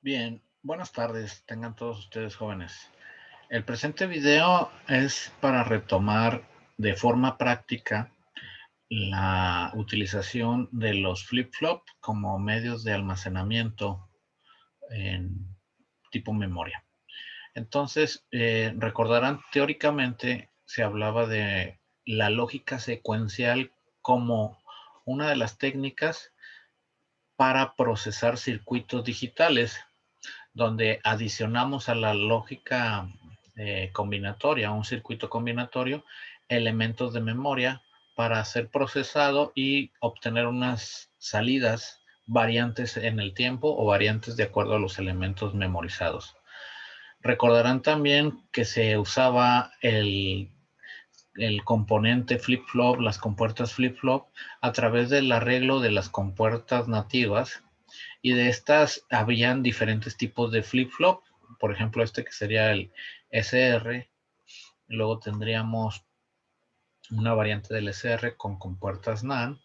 Bien, buenas tardes, tengan todos ustedes jóvenes. El presente video es para retomar de forma práctica la utilización de los flip-flop como medios de almacenamiento en tipo memoria. Entonces, recordarán, teóricamente se hablaba de la lógica secuencial como una de las técnicas para procesar circuitos digitales donde adicionamos a la lógica combinatoria, un circuito combinatorio, elementos de memoria para ser procesado y obtener unas salidas variantes en el tiempo o variantes de acuerdo a los elementos memorizados. Recordarán también que se usaba el componente flip-flop, las compuertas flip-flop, a través del arreglo de las compuertas nativas, y de estas habían diferentes tipos de flip-flop. Por ejemplo, este que sería el SR. Luego tendríamos una variante del SR con compuertas NAND,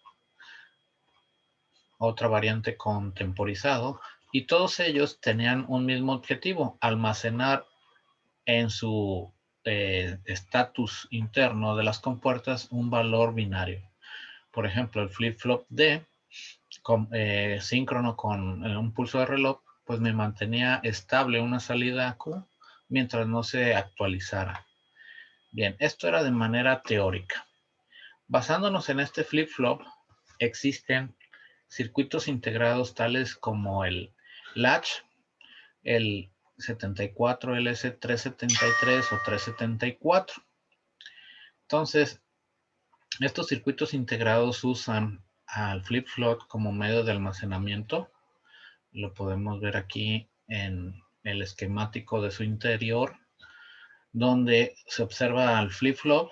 otra variante con temporizado, y todos ellos tenían un mismo objetivo: almacenar en su estatus interno de las compuertas un valor binario. Por ejemplo, el flip-flop D, síncrono con un pulso de reloj, pues me mantenía estable una salida Q mientras no se actualizara. Bien, esto era de manera teórica. Basándonos en este flip-flop, existen circuitos integrados tales como el latch, el 74LS373 o 374. Entonces, estos circuitos integrados usan al flip-flop como medio de almacenamiento. Lo podemos ver aquí en el esquemático de su interior, donde se observa al flip-flop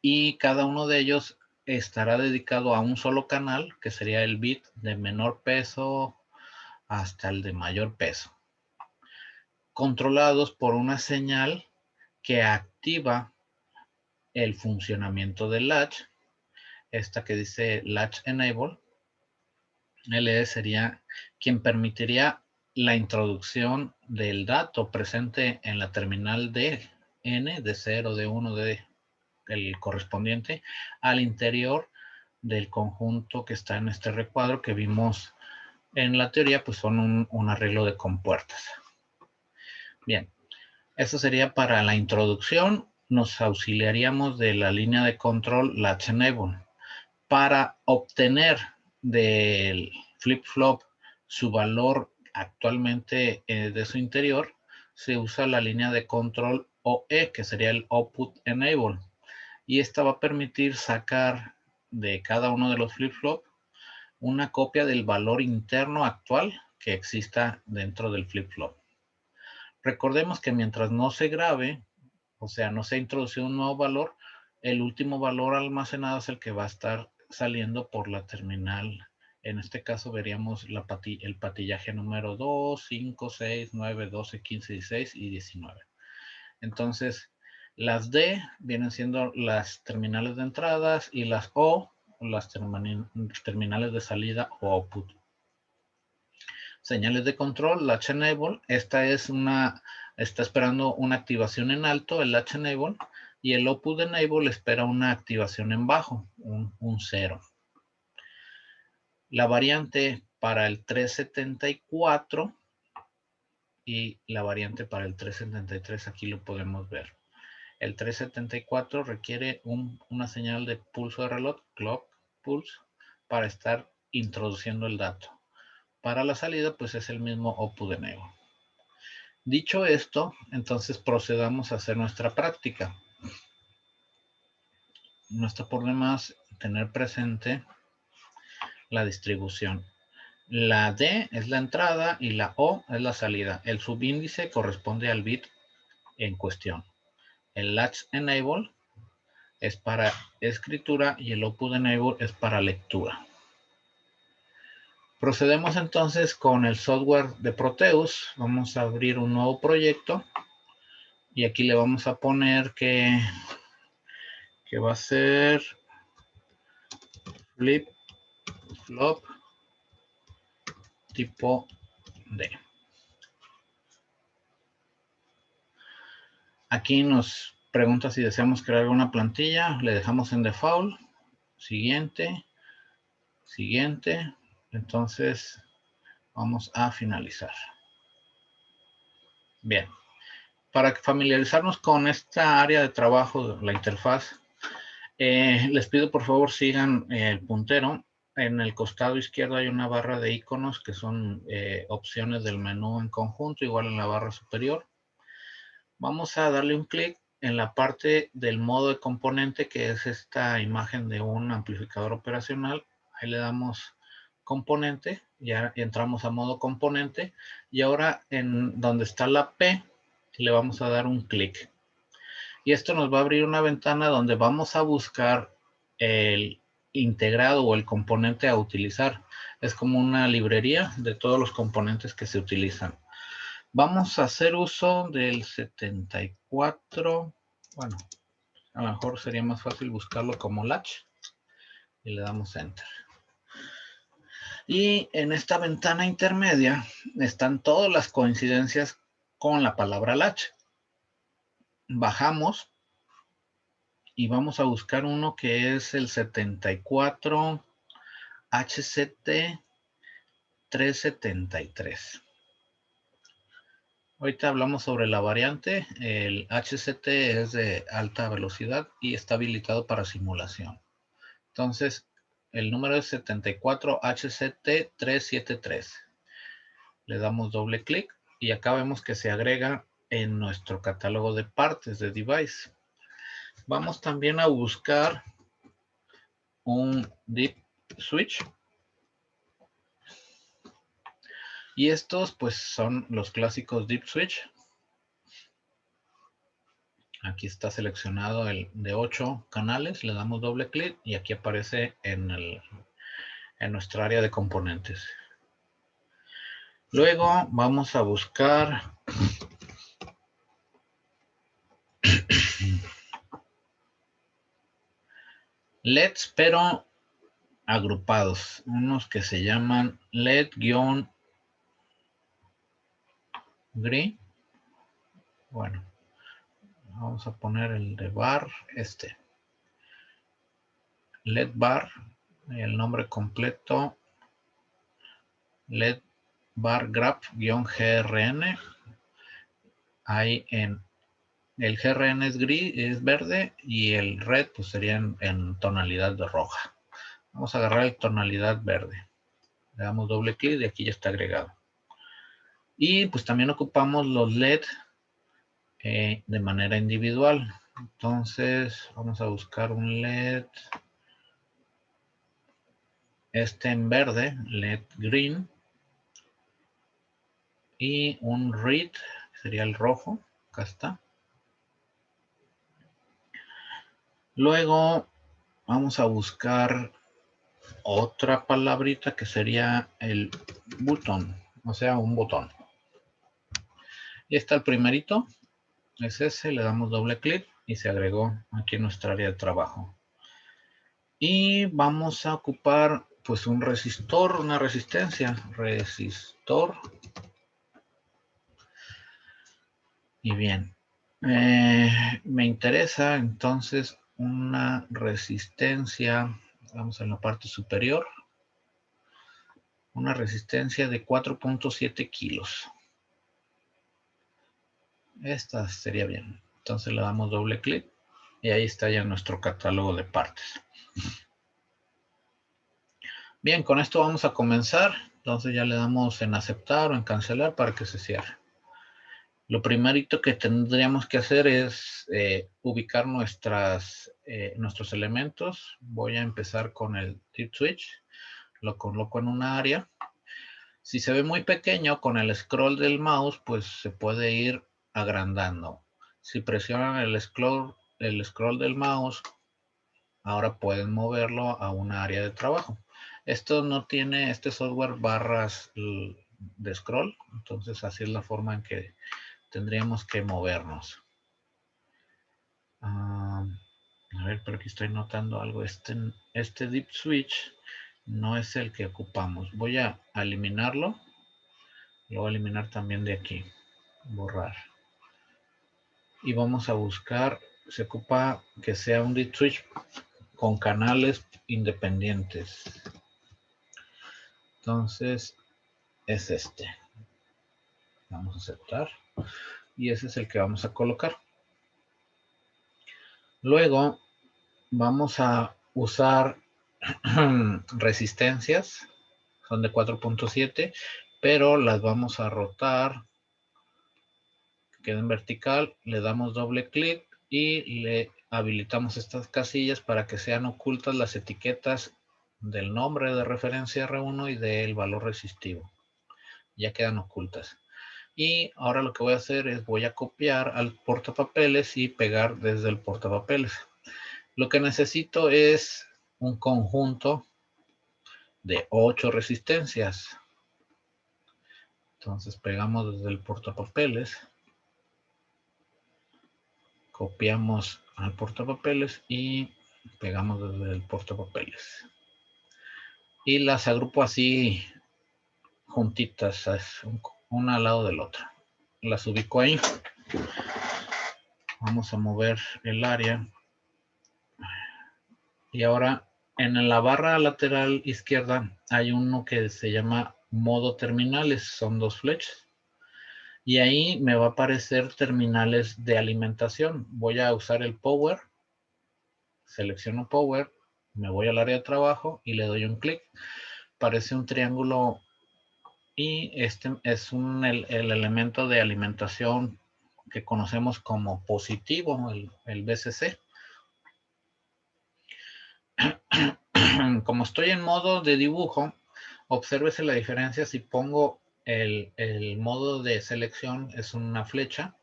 y cada uno de ellos estará dedicado a un solo canal, que sería el bit de menor peso hasta el de mayor peso, controlados por una señal que activa el funcionamiento del latch. Esta que dice latch enable, LE sería quien permitiría la introducción del dato presente en la terminal de N, de 0, de 1, de el correspondiente, al interior del conjunto que está en este recuadro que vimos en la teoría, pues son un arreglo de compuertas. Bien, eso sería para la introducción. Nos auxiliaríamos de la línea de control latch enable. Para obtener del flip-flop su valor actualmente de su interior, se usa la línea de control OE, que sería el Output Enable, y esta va a permitir sacar de cada uno de los flip-flop una copia del valor interno actual que exista dentro del flip-flop. Recordemos que mientras no se grabe, o sea, no se ha introducido un nuevo valor, el último valor almacenado es el que va a estar saliendo por la terminal. En este caso veríamos el patillaje número 2, 5, 6, 9, 12, 15, 16 y 19. Entonces, las D vienen siendo las terminales de entradas y las O, las terminales de salida o output. Señales de control, latch enable. Esta está esperando una activación en alto, el latch enable, y el output enable espera una activación en bajo, un 0. La variante para el 374 y la variante para el 373, aquí lo podemos ver. El 374 requiere una señal de pulso de reloj, clock pulse, para estar introduciendo el dato. Para la salida, pues es el mismo output enable. Dicho esto, entonces procedamos a hacer nuestra práctica. No está por demás tener presente la distribución. La D es la entrada y la O es la salida. El subíndice corresponde al bit en cuestión. El latch enable es para escritura y el output enable es para lectura. Procedemos entonces con el software de Proteus. Vamos a abrir un nuevo proyecto y aquí le vamos a poner que va a ser flip-flop tipo D. Aquí nos pregunta si deseamos crear una plantilla. Le dejamos en default. Siguiente. Siguiente. Entonces vamos a finalizar. Bien. Para familiarizarnos con esta área de trabajo, la interfaz, les pido por favor sigan el puntero. En el costado izquierdo hay una barra de iconos que son opciones del menú en conjunto, igual en la barra superior. Vamos a darle un clic en la parte del modo de componente, que es esta imagen de un amplificador operacional. Ahí le damos componente, ya entramos a modo componente, y ahora en donde está la P, le vamos a dar un clic. Y esto nos va a abrir una ventana donde vamos a buscar el integrado o el componente a utilizar. Es como una librería de todos los componentes que se utilizan. Vamos a hacer uso del 74. Bueno, a lo mejor sería más fácil buscarlo como latch. Y le damos enter. Y en esta ventana intermedia están todas las coincidencias con la palabra latch. Bajamos y vamos a buscar uno que es el 74 HCT 373. Ahorita hablamos sobre la variante. El HCT es de alta velocidad y está habilitado para simulación. Entonces, el número es 74 HCT 373. Le damos doble clic y acá vemos que se agrega en nuestro catálogo de partes de device. Vamos también a buscar un dip switch. Y estos pues son los clásicos dip switch. Aquí está seleccionado el de 8 canales, le damos doble clic y aquí aparece en nuestra área de componentes. Luego vamos a buscar LEDs, pero agrupados, unos que se llaman LED-green. Bueno, vamos a poner el de bar, LED bar, el nombre completo, LED bar graph-grn. Ahí en el GRN es gris, es verde, y el red pues sería en tonalidad de roja. Vamos a agarrar el tonalidad verde. Le damos doble clic y aquí ya está agregado. Y pues también ocupamos los LED de manera individual. Entonces vamos a buscar un LED. En verde, LED green. Y un red, que sería el rojo. Acá está. Luego vamos a buscar otra palabrita que sería el button, o sea, un botón. Y está el primerito, es ese, le damos doble clic y se agregó aquí en nuestra área de trabajo. Y vamos a ocupar pues un resistor, una resistencia, resistor. Y bien, me interesa entonces una resistencia, vamos en la parte superior, una resistencia de 4.7 kilos. Esta sería bien. Entonces le damos doble clic y ahí está ya nuestro catálogo de partes. Bien, con esto vamos a comenzar. Entonces ya le damos en aceptar o en cancelar para que se cierre. Lo primerito que tendríamos que hacer es ubicar nuestros elementos. Voy a empezar con el dip switch. Lo coloco en una área. Si se ve muy pequeño, con el scroll del mouse, pues se puede ir agrandando. Si presionan el scroll del mouse, ahora pueden moverlo a una área de trabajo. Esto no tiene, este software, barras de scroll, entonces así es la forma en que tendríamos que movernos. A ver, pero aquí estoy notando algo. Este dip switch no es el que ocupamos. Voy a eliminarlo. Lo voy a eliminar también de aquí. Borrar. y vamos a buscar, se ocupa que sea un deep switch con canales independientes. Entonces es este. Vamos a aceptar y ese es el que vamos a colocar. Luego vamos a usar resistencias, son de 4.7, pero las vamos a rotar, que queden vertical, le damos doble clic y le habilitamos estas casillas para que sean ocultas las etiquetas del nombre de referencia R1 y del valor resistivo. Ya quedan ocultas. Y ahora lo que voy a hacer es voy a copiar al portapapeles y pegar desde el portapapeles. Lo que necesito es un conjunto de 8 resistencias. Entonces pegamos desde el portapapeles, copiamos al portapapeles y pegamos desde el portapapeles. Y las agrupo así juntitas, una al lado de la otra. Las ubico ahí. Vamos a mover el área. Y ahora en la barra lateral izquierda hay uno que se llama modo terminales, son 2 flechas. Y ahí me va a aparecer terminales de alimentación. Voy a usar el power, selecciono power, me voy al área de trabajo y le doy un clic. Aparece un triángulo y este es el elemento de alimentación que conocemos como positivo, el BCC. Como estoy en modo de dibujo, obsérvese la diferencia si pongo el modo de selección, es una flecha,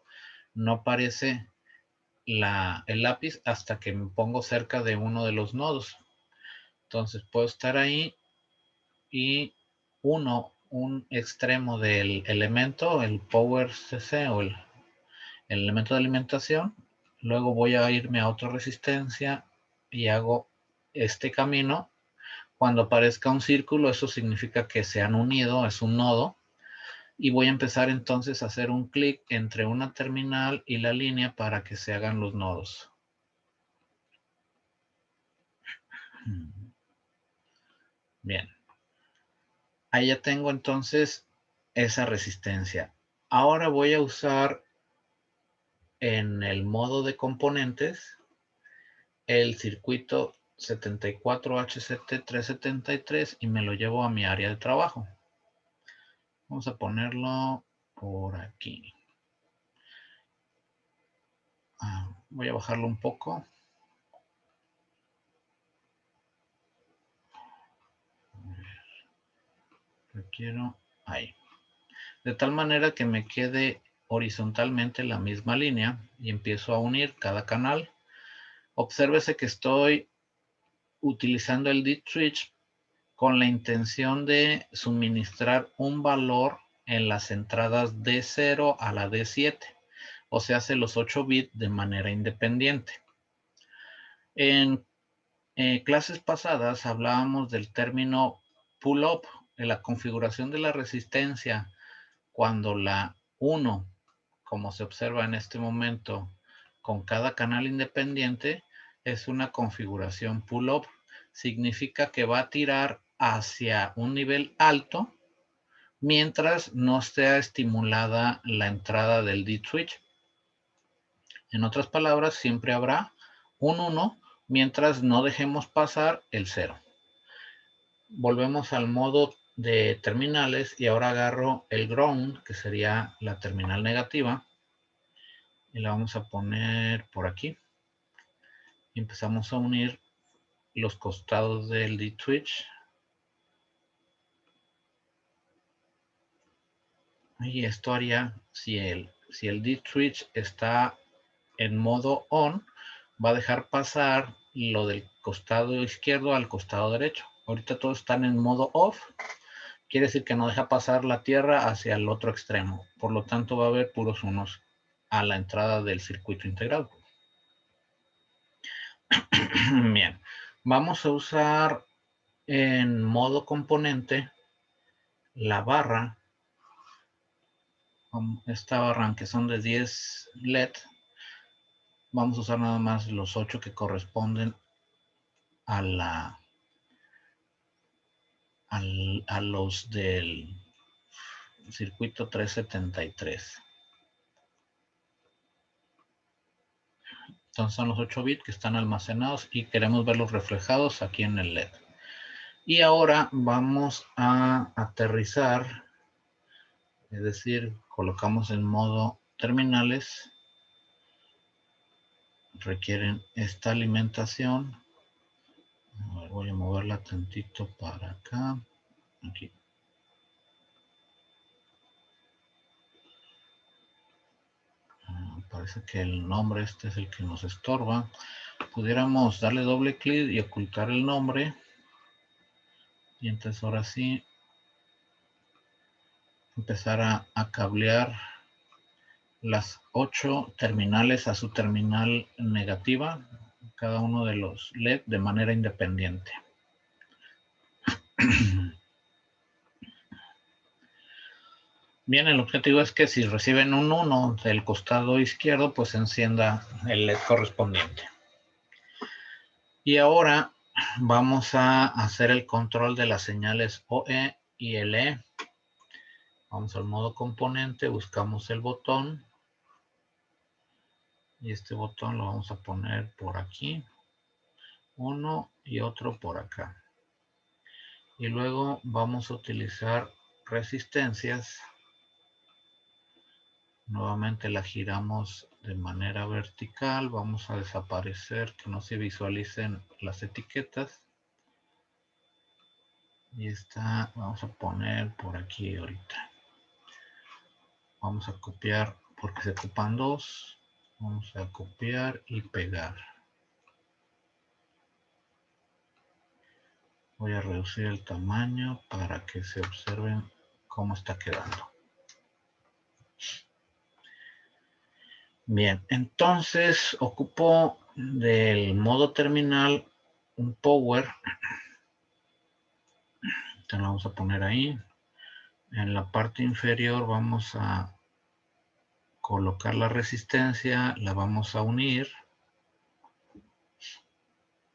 no aparece el lápiz hasta que me pongo cerca de uno de los nodos. Entonces puedo estar ahí y un extremo del elemento, el power CC o el elemento de alimentación, luego voy a irme a otra resistencia y hago este camino. Cuando aparezca un círculo, eso significa que se han unido, es un nodo. Y voy a empezar entonces a hacer un clic entre una terminal y la línea para que se hagan los nodos. Bien. Ahí ya tengo entonces esa resistencia. Ahora voy a usar en el modo de componentes el circuito 74HCT373 y me lo llevo a mi área de trabajo. Vamos a ponerlo por aquí. Voy a bajarlo un poco. Requiero ahí. De tal manera que me quede horizontalmente la misma línea y empiezo a unir cada canal. Obsérvese que estoy utilizando el deep switch con la intención de suministrar un valor en las entradas D0 a la D7, o sea, hace los 8 bits de manera independiente. En clases pasadas hablábamos del término pull-up, en la configuración de la resistencia, cuando la 1, como se observa en este momento, con cada canal independiente, es una configuración pull-up. Significa que va a tirar hacia un nivel alto mientras no sea estimulada la entrada del deep switch. En otras palabras, siempre habrá un 1 mientras no dejemos pasar el 0. Volvemos al modo de terminales y ahora agarro el ground, que sería la terminal negativa, y la vamos a poner por aquí. Y empezamos a unir los costados del deep switch. Y esto haría, si el deep switch está en modo on, va a dejar pasar lo del costado izquierdo al costado derecho. Ahorita todos están en modo off, quiere decir que no deja pasar la tierra hacia el otro extremo. Por lo tanto, va a haber puros unos a la entrada del circuito integrado. Bien, vamos a usar en modo componente la barra, esta barra que son de 10 LED, vamos a usar nada más los 8 que corresponden a los del circuito 373. Entonces son los 8 bits que están almacenados y queremos verlos reflejados aquí en el LED. Y ahora vamos a aterrizar, es decir, colocamos en modo terminales. Requieren esta alimentación. A ver, voy a moverla tantito para acá. Aquí. Parece que el nombre este es el que nos estorba. Pudiéramos darle doble clic y ocultar el nombre. Y entonces ahora sí empezar a cablear las 8 terminales a su terminal negativa, cada uno de los LED de manera independiente. Bien, el objetivo es que si reciben un 1 del costado izquierdo, pues encienda el LED correspondiente. Y ahora vamos a hacer el control de las señales OE y LE. Vamos al modo componente, buscamos el botón. Y este botón lo vamos a poner por aquí. Uno y otro por acá. Y luego vamos a utilizar resistencias. Nuevamente la giramos de manera vertical. Vamos a desaparecer, que no se visualicen las etiquetas. Y esta vamos a poner por aquí ahorita. Vamos a copiar porque se ocupan dos. Vamos a copiar y pegar. Voy a reducir el tamaño para que se observen cómo está quedando. Bien, entonces ocupo del modo terminal un power. Entonces lo vamos a poner ahí. En la parte inferior vamos a colocar la resistencia, la vamos a unir.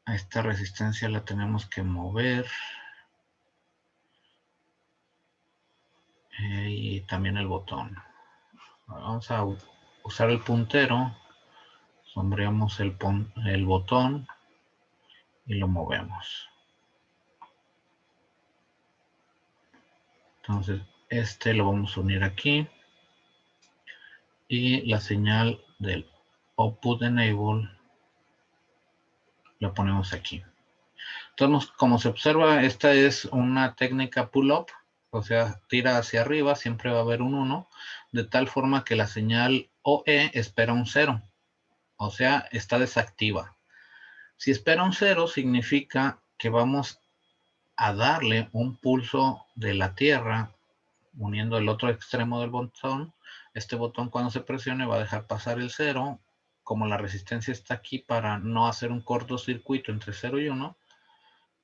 A esta resistencia la tenemos que mover. Y también el botón. Vamos a usar el puntero. Sombreamos el botón y lo movemos. Entonces este lo vamos a unir aquí. Y la señal del output enable la ponemos aquí. Entonces, como se observa, esta es una técnica pull-up, o sea, tira hacia arriba, siempre va a haber un 1, de tal forma que la señal OE espera un 0, o sea, está desactiva. Si espera un 0, significa que vamos a darle un pulso de la tierra uniendo el otro extremo del botón. Este botón, cuando se presione, va a dejar pasar el 0. Como la resistencia está aquí para no hacer un cortocircuito entre 0 y 1,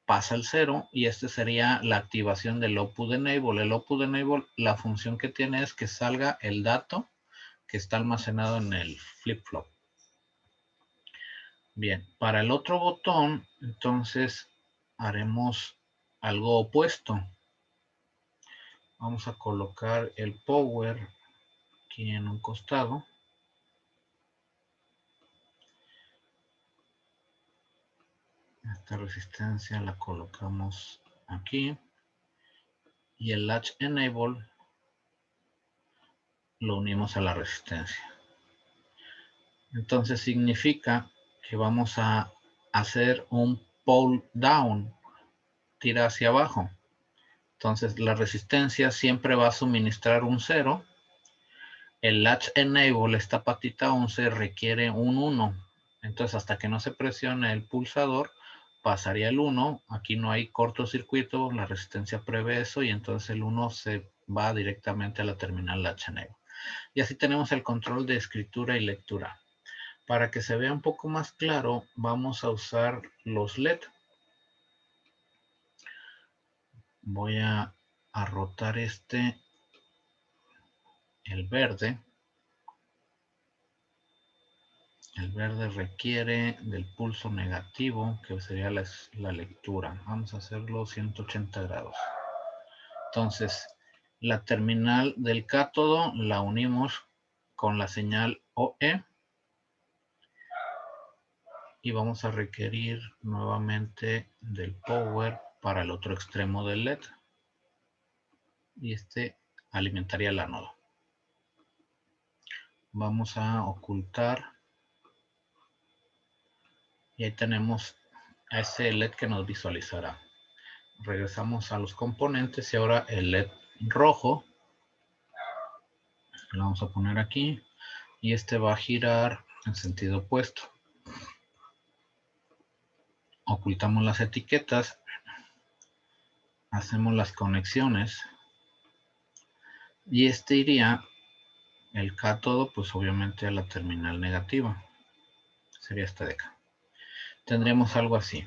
pasa el 0 y este sería la activación del output enable. El output enable, la función que tiene es que salga el dato que está almacenado en el flip-flop. Bien, para el otro botón, entonces haremos algo opuesto. Vamos a colocar el power aquí en un costado. Esta resistencia la colocamos aquí. Y el latch enable lo unimos a la resistencia. Entonces significa que vamos a hacer un pull down, tira hacia abajo. Entonces la resistencia siempre va a suministrar un 0. El latch enable, esta patita 11, requiere un 1. Entonces hasta que no se presione el pulsador, pasaría el 1. Aquí no hay cortocircuito, la resistencia prevé eso y entonces el 1 se va directamente a la terminal latch enable. Y así tenemos el control de escritura y lectura. Para que se vea un poco más claro, vamos a usar los LED. Voy a rotar el verde. El verde requiere del pulso negativo, que sería la lectura. Vamos a hacerlo 180 grados. Entonces, la terminal del cátodo la unimos con la señal OE. Y vamos a requerir nuevamente del power para el otro extremo del LED. Y este alimentaría el ánodo. Vamos a ocultar. Y ahí tenemos a ese LED que nos visualizará. Regresamos a los componentes y ahora el LED rojo lo vamos a poner aquí y este va a girar en sentido opuesto. Ocultamos las etiquetas, hacemos las conexiones y este iría el cátodo pues obviamente a la terminal negativa. Sería esta de acá. Tendríamos algo así.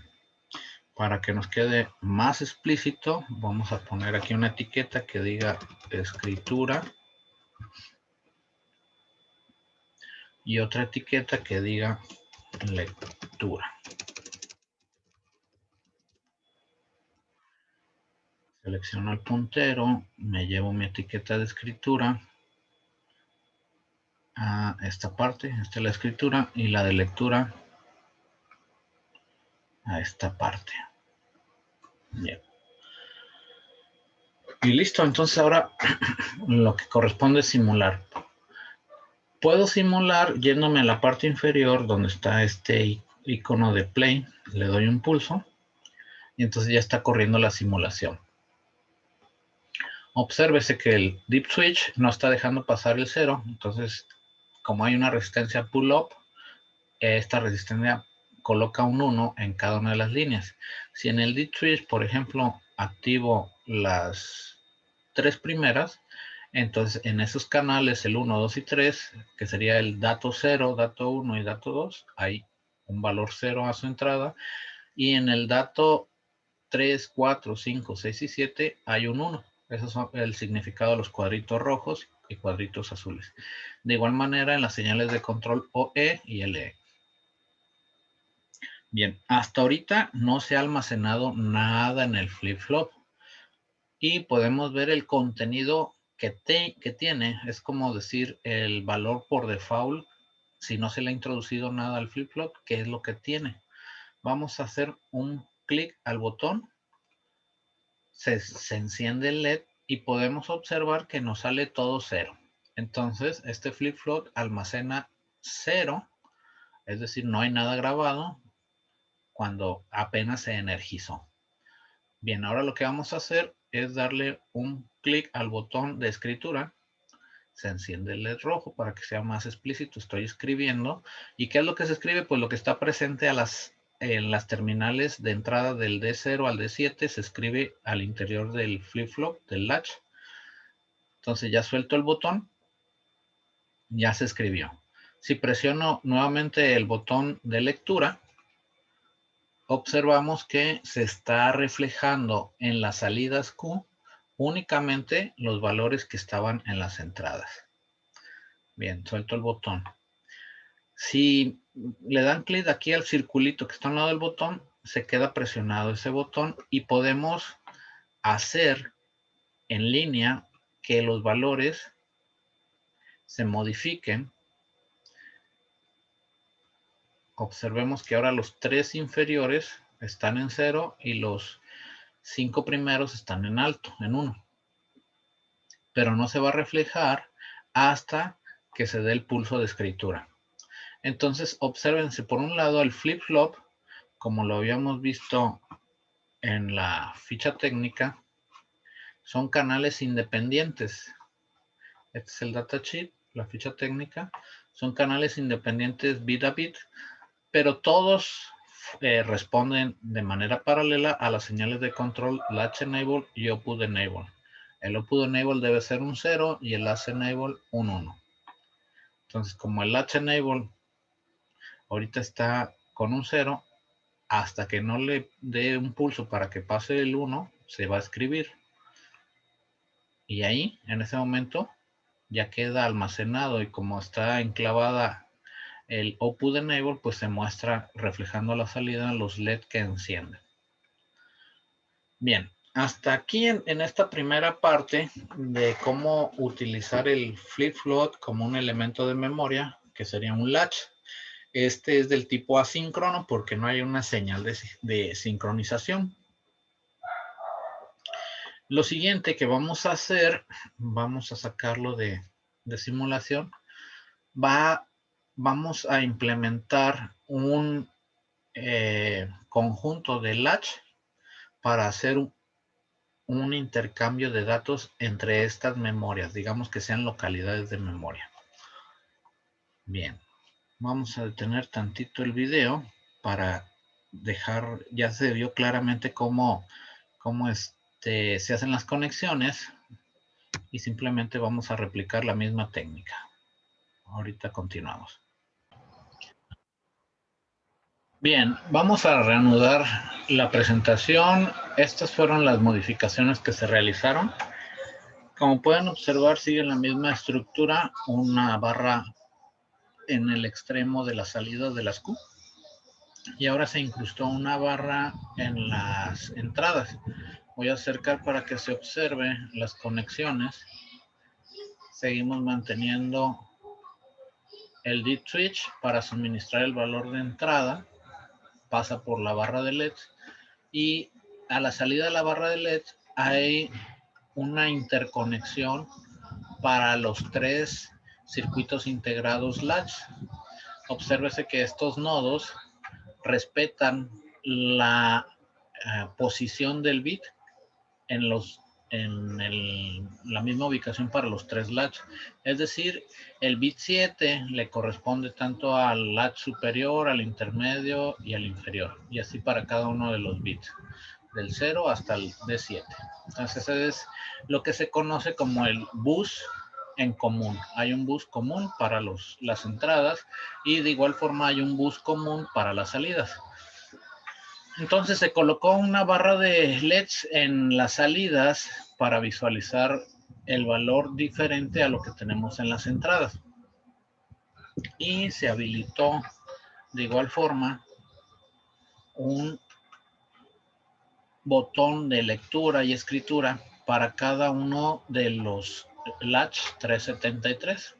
Para que nos quede más explícito, vamos a poner aquí una etiqueta que diga escritura y otra etiqueta que diga lectura. Selecciono el puntero, me llevo mi etiqueta de escritura a esta parte, esta es la escritura, y la de lectura a esta parte. Bien. Y listo, entonces ahora lo que corresponde es simular. Puedo simular yéndome a la parte inferior donde está este icono de play, le doy un pulso y entonces ya está corriendo la simulación. Obsérvese que el dip switch no está dejando pasar el 0, entonces como hay una resistencia pull-up, esta resistencia coloca un 1 en cada una de las líneas. Si en el dip switch, por ejemplo, activo las 3 primeras, entonces en esos canales, el 1, 2 y 3, que sería el dato 0, dato 1 y dato 2, hay un valor 0 a su entrada. Y en el dato 3, 4, 5, 6 y 7 hay un 1. Esos son el significado de los cuadritos rojos y cuadritos azules. De igual manera en las señales de control OE y LE. Bien, hasta ahorita no se ha almacenado nada en el flip-flop. Y podemos ver el contenido que tiene. Es como decir el valor por default, si no se le ha introducido nada al flip-flop, ¿qué es lo que tiene? Vamos a hacer un clic al botón. Se enciende el LED y podemos observar que nos sale todo 0. Entonces, este flip-flop almacena 0, es decir, no hay nada grabado cuando apenas se energizó. Bien, ahora lo que vamos a hacer es darle un clic al botón de escritura. Se enciende el LED rojo para que sea más explícito. Estoy escribiendo. ¿Y qué es lo que se escribe? Pues lo que está presente en las terminales de entrada del D0 al D7 se escribe al interior del flip-flop, del latch. Entonces ya suelto el botón. Ya se escribió. Si presiono nuevamente el botón de lectura, observamos que se está reflejando en las salidas Q únicamente los valores que estaban en las entradas. Bien, suelto el botón. Si le dan clic aquí al circulito que está al lado del botón, se queda presionado ese botón y podemos hacer en línea que los valores se modifiquen. Observemos que ahora los 3 inferiores están en 0 y los 5 primeros están en alto, en 1. Pero no se va a reflejar hasta que se dé el pulso de escritura. Entonces, obsérvense por un lado el flip-flop, como lo habíamos visto en la ficha técnica, son canales independientes. Este es el datasheet, la ficha técnica. Son canales independientes bit a bit, pero todos responden de manera paralela a las señales de control latch enable y output enable. El output enable debe ser un 0 y el latch enable un 1. Entonces, como el latch enable ahorita está con un 0, hasta que no le dé un pulso para que pase el 1, se va a escribir. Y ahí, en ese momento, ya queda almacenado y como está enclavada el output enable pues se muestra reflejando a la salida los LED que encienden. Bien, hasta aquí en esta primera parte de cómo utilizar el flip-float como un elemento de memoria, que sería un latch. Este es del tipo asíncrono porque no hay una señal de sincronización. Lo siguiente que vamos a hacer, vamos a sacarlo de simulación, vamos a implementar un conjunto de latch para hacer un intercambio de datos entre estas memorias, digamos que sean localidades de memoria. Bien, vamos a detener tantito el video para dejar, ya se vio claramente cómo se hacen las conexiones y simplemente vamos a replicar la misma técnica. Ahorita continuamos. Bien, vamos a reanudar la presentación. Estas fueron las modificaciones que se realizaron. Como pueden observar, sigue la misma estructura, una barra en el extremo de las salidas de las Q. Y ahora se incrustó una barra en las entradas. Voy a acercar para que se observe las conexiones. Seguimos manteniendo el deep switch para suministrar el valor de entrada. Pasa por la barra de LED. Y a la salida de la barra de LED hay una interconexión para los 3 circuitos integrados latch. Obsérvese que estos nodos respetan la posición del bit en la misma ubicación para los 3 latch. Es decir, el bit 7 le corresponde tanto al latch superior, al intermedio y al inferior. Y así para cada uno de los bits, del 0 hasta el D7. Entonces, ese es lo que se conoce como el bus en común. Hay un bus común para las entradas y de igual forma hay un bus común para las salidas. Entonces se colocó una barra de LEDs en las salidas para visualizar el valor diferente a lo que tenemos en las entradas. Y se habilitó de igual forma un botón de lectura y escritura para cada uno de los latch 373.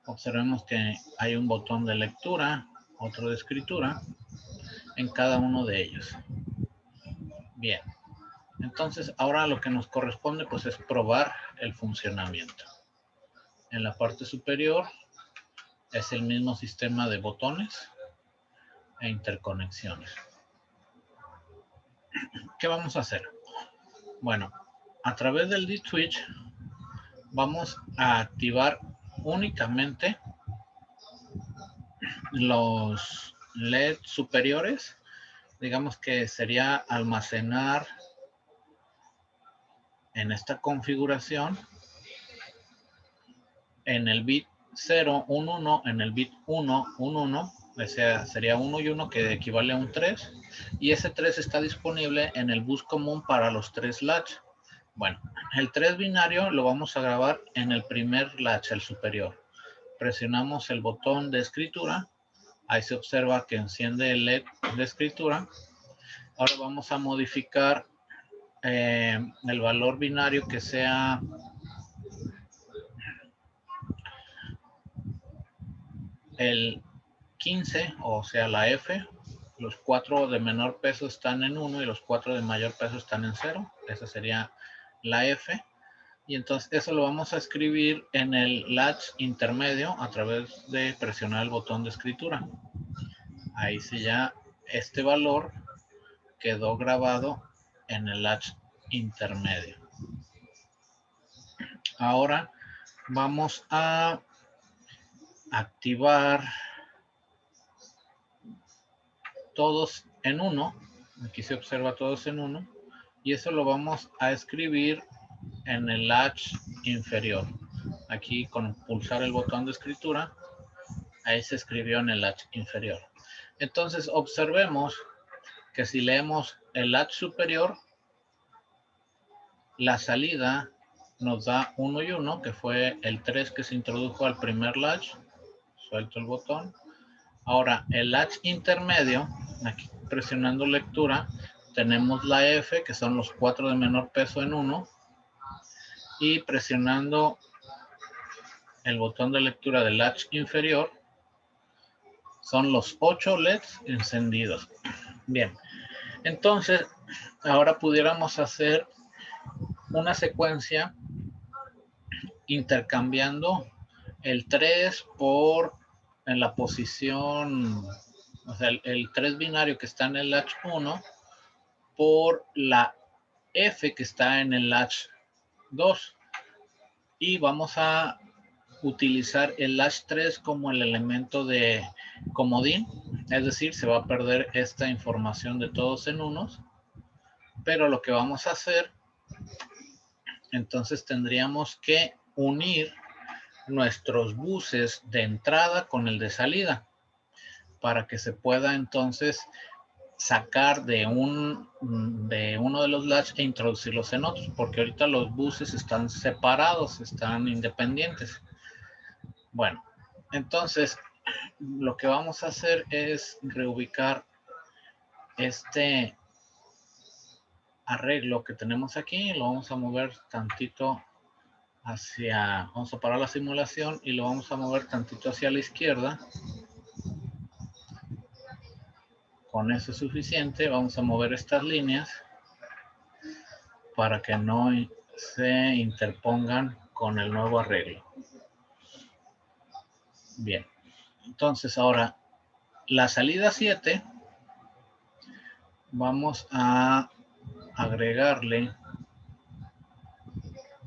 Observemos que hay un botón de lectura, otro de escritura en cada uno de ellos. Bien, entonces ahora lo que nos corresponde pues es probar el funcionamiento. En la parte superior es el mismo sistema de botones e interconexiones. ¿Qué vamos a hacer? Bueno, a través del deep switch vamos a activar únicamente los LED superiores. Digamos que sería almacenar en esta configuración en el bit 0, 1, 1, en el bit 1, 1, 1, o sea, sería 1 y 1 que equivale a un 3, y ese 3 está disponible en el bus común para los 3 latch. Bueno, el 3 binario lo vamos a grabar en el primer latch, el superior. Presionamos el botón de escritura, ahí se observa que enciende el LED de escritura. Ahora vamos a modificar el valor binario que sea el 15, o sea la F. Los 4 de menor peso están en 1 y los 4 de mayor peso están en 0. Esa sería la F. Y entonces eso lo vamos a escribir en el latch intermedio a través de presionar el botón de escritura. Ahí sí ya este valor quedó grabado en el latch intermedio. Ahora vamos a activar todos en 1. Aquí se observa todos en 1. Y eso lo vamos a escribir en el latch inferior. Aquí con pulsar el botón de escritura, ahí se escribió en el latch inferior. Entonces observemos que si leemos el latch superior, la salida nos da 1 y 1, que fue el 3 que se introdujo al primer latch. Suelto el botón. Ahora, el latch intermedio, aquí presionando lectura, tenemos la F, que son los 4 de menor peso en 1, y presionando el botón de lectura del latch inferior, son los 8 LEDs encendidos. Bien, entonces, ahora pudiéramos hacer una secuencia intercambiando el 3 por en la posición, o sea, el 3 binario que está en el latch 1 por la F que está en el latch 2. Y vamos a utilizar el latch 3 como el elemento de comodín, es decir, se va a perder esta información de todos en unos, pero lo que vamos a hacer, entonces tendríamos que unir nuestros buses de entrada con el de salida para que se pueda entonces sacar de uno de los latch e introducirlos en otros, porque ahorita los buses están separados, están independientes. Bueno, entonces lo que vamos a hacer es reubicar este arreglo que tenemos aquí, lo vamos a mover tantito hacia, vamos a parar la simulación y lo vamos a mover tantito hacia la izquierda. Con eso es suficiente. Vamos a mover estas líneas para que no se interpongan con el nuevo arreglo. Bien, entonces ahora la salida 7 vamos a agregarle,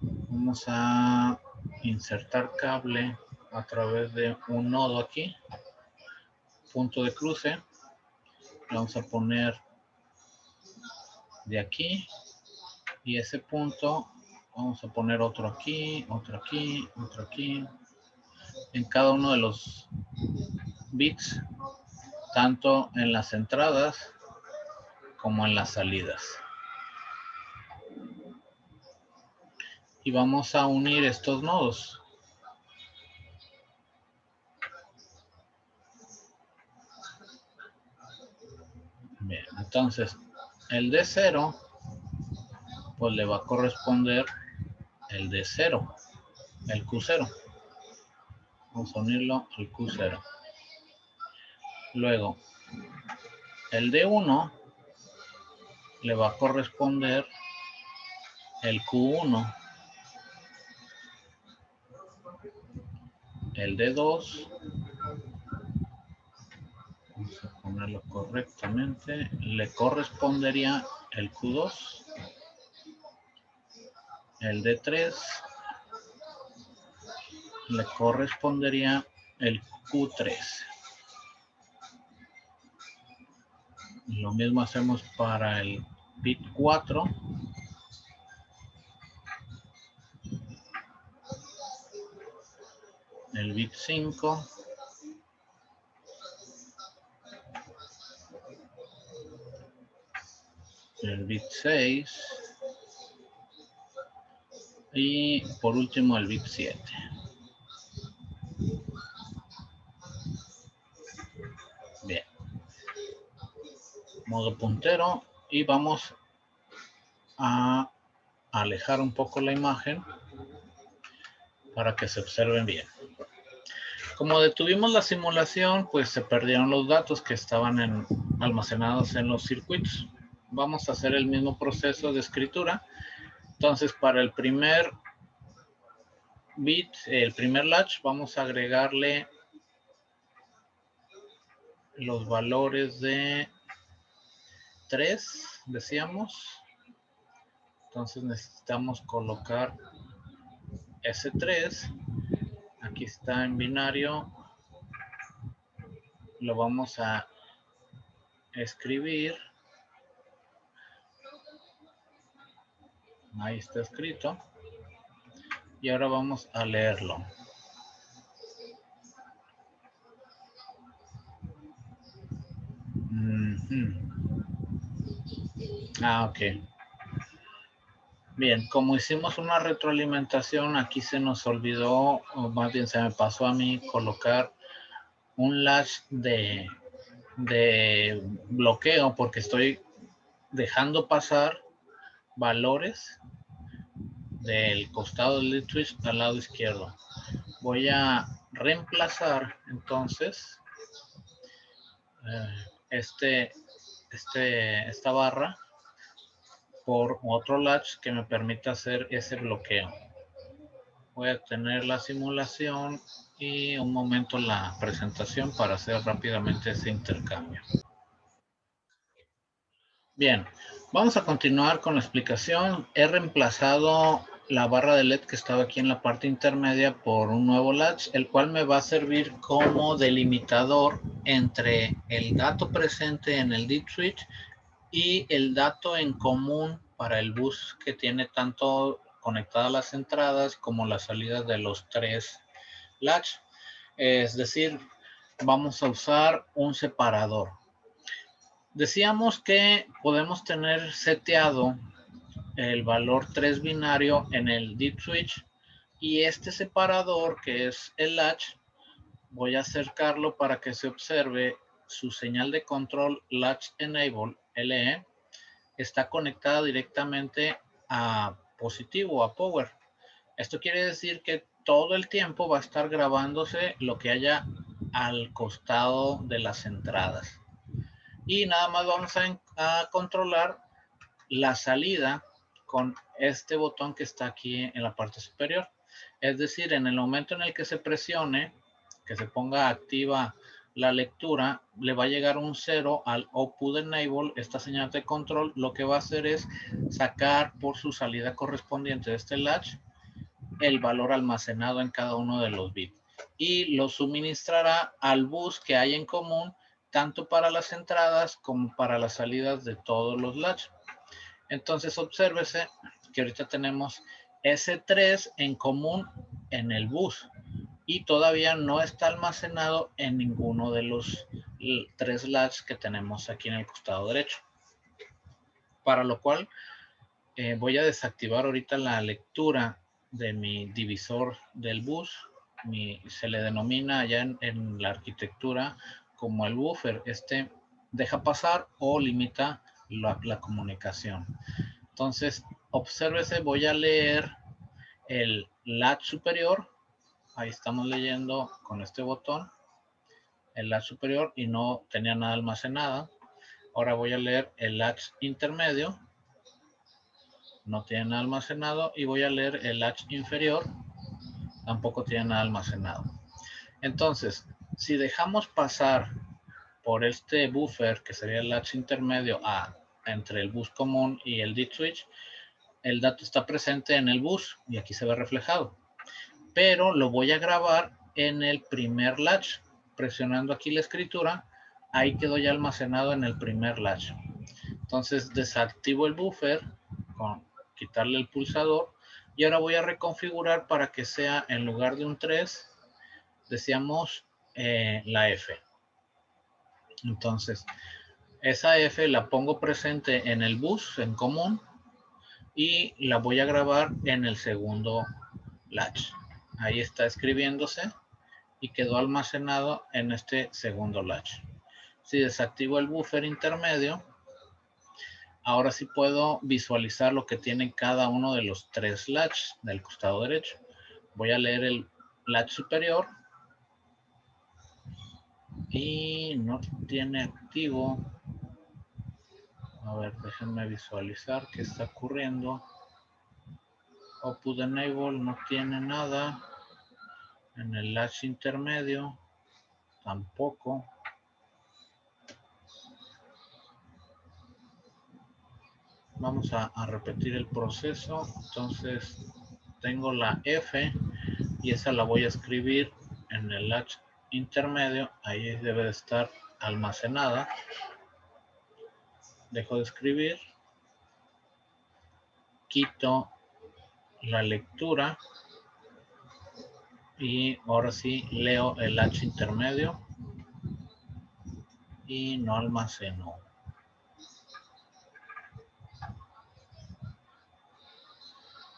vamos a insertar cable a través de un nodo aquí, punto de cruce. Vamos a poner de aquí y ese punto vamos a poner otro aquí, otro aquí, otro aquí, en cada uno de los bits, tanto en las entradas como en las salidas. Y vamos a unir estos nodos. Bien, entonces el D0 pues le va a corresponder el D0, el Q0. Vamos a unirlo al Q0. Luego el D1 le va a corresponder el Q1. El D2, vamos a ponerlo correctamente, le correspondería el Q2. El D3 le correspondería el Q3. Lo mismo hacemos para el bit 4. El bit 5. El bit 6. Y por último el bit 7. Bien. Modo puntero y vamos a alejar un poco la imagen para que se observen bien. Como detuvimos la simulación, pues se perdieron los datos que estaban almacenados en los circuitos. Vamos a hacer el mismo proceso de escritura. Entonces, para el primer bit, el primer latch, vamos a agregarle los valores de 3, decíamos. Entonces necesitamos colocar ese 3. Aquí está en binario. Lo vamos a escribir. Ahí está escrito. Y ahora vamos a leerlo. Ok. Bien, como hicimos una retroalimentación, aquí se nos olvidó, o más bien se me pasó a mí colocar un latch de bloqueo porque estoy dejando pasar valores del costado del lead switch al lado izquierdo. Voy a reemplazar entonces esta barra por otro latch que me permita hacer ese bloqueo. Voy a tener la simulación y un momento la presentación para hacer rápidamente ese intercambio. Bien, vamos a continuar con la explicación. He reemplazado la barra de LED que estaba aquí en la parte intermedia por un nuevo latch, el cual me va a servir como delimitador entre el dato presente en el deep switch y el dato en común para el bus que tiene tanto conectadas las entradas como las salidas de los tres latch. Es decir, vamos a usar un separador. Decíamos que podemos tener seteado el valor 3 binario en el deep switch y este separador, que es el latch, voy a acercarlo para que se observe su señal de control latch enable LE está conectada directamente a positivo, a power. Esto quiere decir que todo el tiempo va a estar grabándose lo que haya al costado de las entradas. Y nada más vamos a controlar la salida con este botón que está aquí en la parte superior. Es decir, en el momento en el que se presione, que se ponga activa la lectura, le va a llegar un 0 al output enable, esta señal de control. Lo que va a hacer es sacar por su salida correspondiente de este latch el valor almacenado en cada uno de los bits y lo suministrará al bus que hay en común tanto para las entradas como para las salidas de todos los latch. Entonces obsérvese que ahorita tenemos S3 en común en el bus y todavía no está almacenado en ninguno de los tres latch que tenemos aquí en el costado derecho. Para lo cual voy a desactivar ahorita la lectura de mi divisor del bus. Se le denomina allá en la arquitectura como el buffer. Este deja pasar o limita la comunicación. Entonces, obsérvese, voy a leer el latch superior. Ahí estamos leyendo con este botón el latch superior y no tenía nada almacenado. Ahora voy a leer el latch intermedio. No tiene nada almacenado. Y voy a leer el latch inferior. Tampoco tiene nada almacenado. Entonces, si dejamos pasar por este buffer, que sería el latch intermedio, entre el bus común y el deep switch, el dato está presente en el bus y aquí se ve reflejado. Pero lo voy a grabar en el primer latch. Presionando aquí la escritura, ahí quedó ya almacenado en el primer latch. Entonces desactivo el buffer con quitarle el pulsador y ahora voy a reconfigurar para que sea en lugar de un 3, decíamos la F. Entonces esa F la pongo presente en el bus en común y la voy a grabar en el segundo latch. Ahí está escribiéndose y quedó almacenado en este segundo latch. Si desactivo el buffer intermedio, ahora sí puedo visualizar lo que tiene cada uno de los tres latches del costado derecho. Voy a leer el latch superior y no tiene activo. A ver, déjenme visualizar qué está ocurriendo. Output enable no tiene nada. En el latch intermedio tampoco. Vamos a repetir el proceso. Entonces tengo la F y esa la voy a escribir en el latch intermedio. Ahí debe de estar almacenada. Dejo de escribir. Quito la lectura. Y ahora sí leo el latch intermedio. Y no almaceno.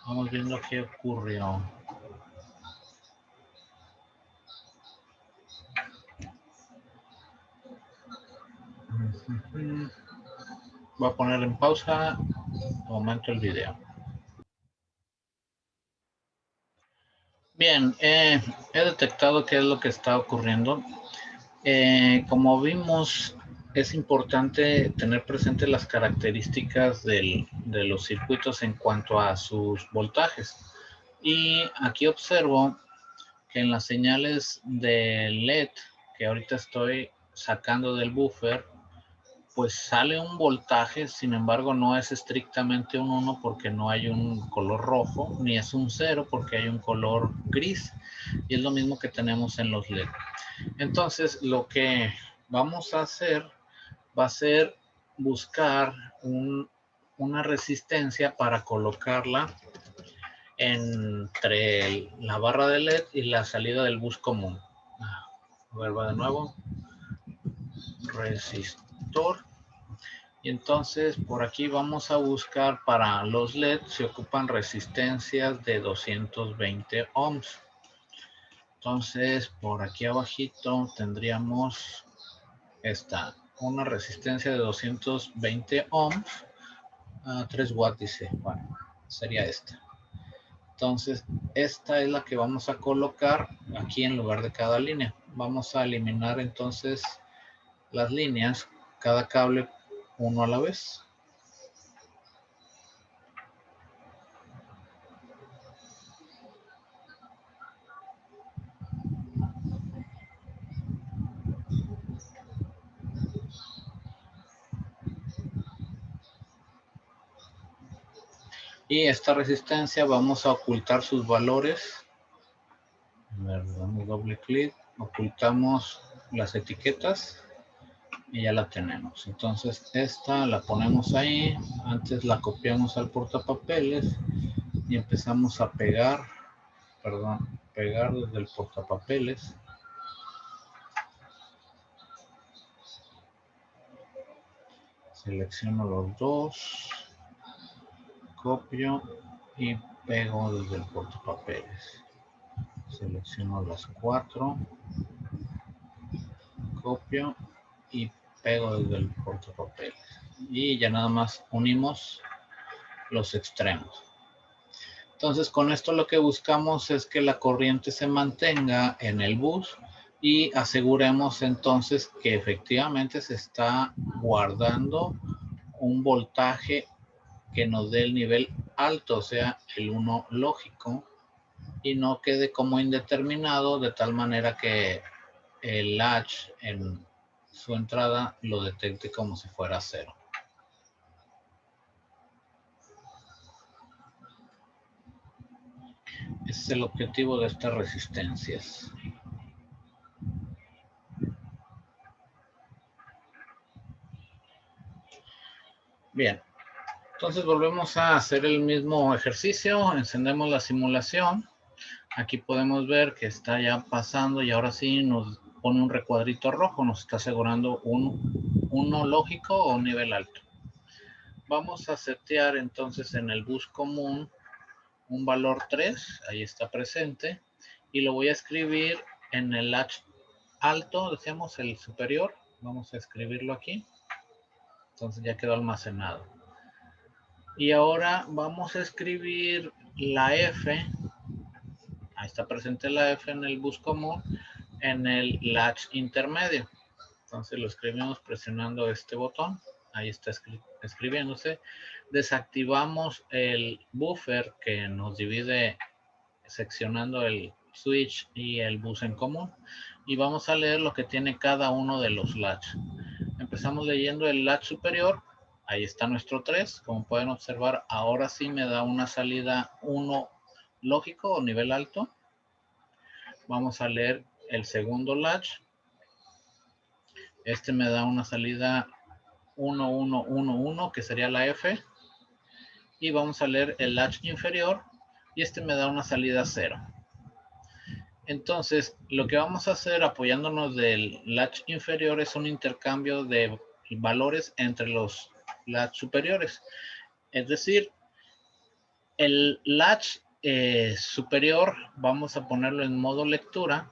Vamos viendo qué ocurrió. Voy a poner en pausa, aumento el video. Bien, he detectado qué es lo que está ocurriendo. Como vimos, es importante tener presente las características de los circuitos en cuanto a sus voltajes. Y aquí observo que en las señales de LED que ahorita estoy sacando del buffer, pues sale un voltaje, sin embargo no es estrictamente un 1 porque no hay un color rojo, ni es un 0 porque hay un color gris, y es lo mismo que tenemos en los LED. Entonces lo que vamos a hacer va a ser buscar una resistencia para colocarla entre la barra de LED y la salida del bus común. A ver, va de nuevo. Resistor. Y entonces por aquí vamos a buscar para los LED, se ocupan resistencias de 220 ohms. Entonces por aquí abajito tendríamos una resistencia de 220 ohms. 3 watts dice, bueno, sería esta. Entonces esta es la que vamos a colocar aquí en lugar de cada línea. Vamos a eliminar entonces las líneas, cada cable uno a la vez. Y esta resistencia vamos a ocultar sus valores. Damos doble clic, ocultamos las etiquetas y ya la tenemos. Entonces esta la ponemos ahí, antes la copiamos al portapapeles y empezamos a pegar desde el portapapeles. Selecciono los dos, copio y pego desde el portapapeles. Selecciono las 4, copio y pego desde el portapapeles. Y ya nada más unimos los extremos. Entonces con esto lo que buscamos es que la corriente se mantenga en el bus y aseguremos entonces que efectivamente se está guardando un voltaje que nos dé el nivel alto, o sea, el 1 lógico, y no quede como indeterminado de tal manera que el latch en su entrada lo detecte como si fuera 0. Ese es el objetivo de estas resistencias. Bien, entonces volvemos a hacer el mismo ejercicio, encendemos la simulación. Aquí podemos ver que está ya pasando y ahora sí nos pone un recuadrito rojo, nos está asegurando un 1 lógico o un nivel alto. Vamos a setear entonces en el bus común un valor 3, ahí está presente, y lo voy a escribir en el latch alto, decíamos el superior, vamos a escribirlo aquí, entonces ya quedó almacenado. Y ahora vamos a escribir la F, ahí está presente la F en el bus común, en el latch intermedio. Entonces lo escribimos presionando este botón, ahí está escribiéndose. Desactivamos el buffer que nos divide seccionando el switch y el bus en común y vamos a leer lo que tiene cada uno de los latch. Empezamos leyendo el latch superior, ahí está nuestro 3, como pueden observar ahora sí me da una salida 1 lógico o nivel alto. Vamos a leer el segundo latch, este me da una salida 1, 1, 1, 1 que sería la F, y vamos a leer el latch inferior y este me da una salida 0. Entonces, lo que vamos a hacer apoyándonos del latch inferior es un intercambio de valores entre los latch superiores. Es decir, el latch superior vamos a ponerlo en modo lectura.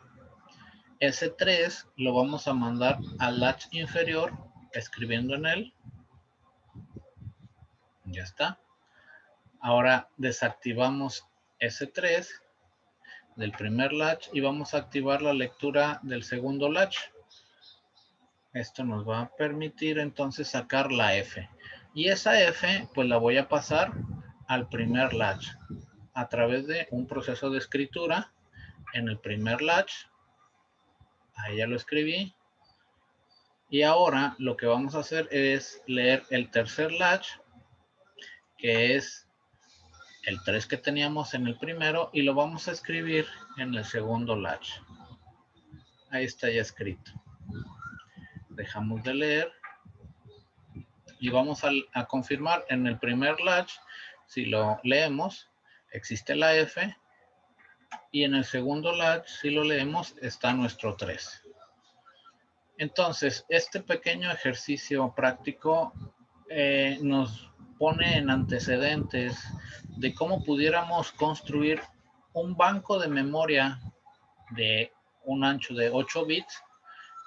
Ese 3 lo vamos a mandar al latch inferior escribiendo en él. Ya está. Ahora desactivamos S3 del primer latch y vamos a activar la lectura del segundo latch. Esto nos va a permitir entonces sacar la F. Y esa F pues la voy a pasar al primer latch a través de un proceso de escritura en el primer latch. Ahí ya lo escribí. Y ahora lo que vamos a hacer es leer el tercer latch, que es el 3 que teníamos en el primero, y lo vamos a escribir en el segundo latch. Ahí está ya escrito. Dejamos de leer y vamos a confirmar en el primer latch. Si lo leemos, existe la F, y en el segundo latch, si lo leemos, está nuestro 3. Entonces, este pequeño ejercicio práctico nos pone en antecedentes de cómo pudiéramos construir un banco de memoria de un ancho de 8 bits,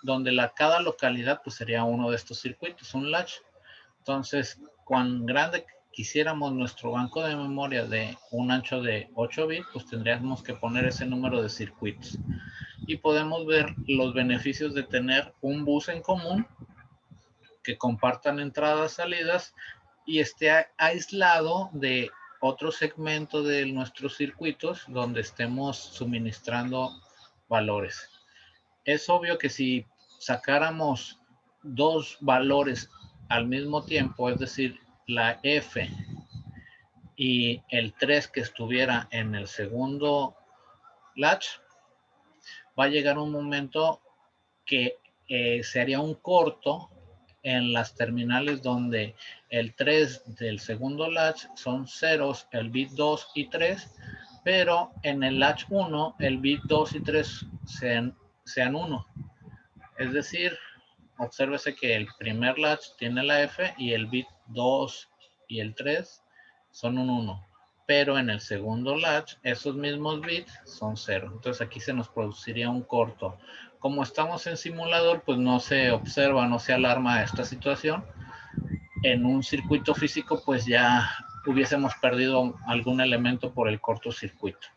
donde cada localidad pues sería uno de estos circuitos, un latch. Entonces, cuán grande quisiéramos nuestro banco de memoria de un ancho de 8 bits, pues tendríamos que poner ese número de circuitos. Y podemos ver los beneficios de tener un bus en común que compartan entradas, salidas y esté aislado de otro segmento de nuestros circuitos donde estemos suministrando valores. Es obvio que si sacáramos dos valores al mismo tiempo, es decir, la F y el 3 que estuviera en el segundo latch, va a llegar un momento que se haría un corto en las terminales donde el 3 del segundo latch son ceros, el bit 2 y 3, pero en el latch 1 el bit 2 y 3 sean 1. Es decir, obsérvese que el primer latch tiene la F y el bit 2 y el 3 son un 1. Pero en el segundo latch esos mismos bits son 0. Entonces aquí se nos produciría un corto. Como estamos en simulador, pues no se observa, no se alarma esta situación. En un circuito físico, pues ya hubiésemos perdido algún elemento por el cortocircuito.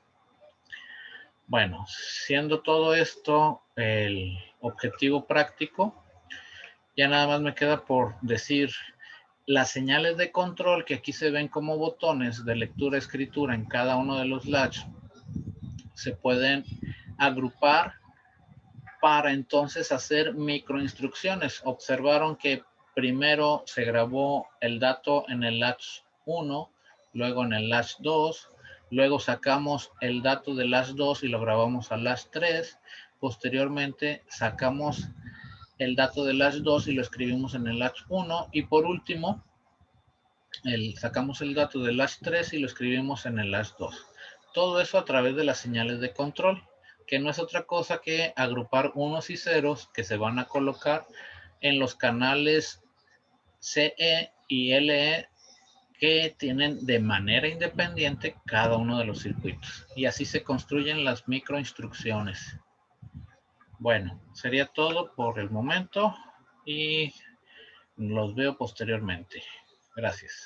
Bueno, siendo todo esto el objetivo práctico, ya nada más me queda por decir las señales de control que aquí se ven como botones de lectura-escritura en cada uno de los latch se pueden agrupar para entonces hacer microinstrucciones. Observaron que primero se grabó el dato en el latch 1, luego en el latch 2, luego sacamos el dato del latch 2 y lo grabamos al latch 3, posteriormente sacamos el dato del latch 2 y lo escribimos en el latch 1, y por último sacamos el dato del latch 3 y lo escribimos en el latch 2. Todo eso a través de las señales de control, que no es otra cosa que agrupar unos y ceros que se van a colocar en los canales CE y LE que tienen de manera independiente cada uno de los circuitos. Y así se construyen las microinstrucciones. Bueno, sería todo por el momento y los veo posteriormente. Gracias.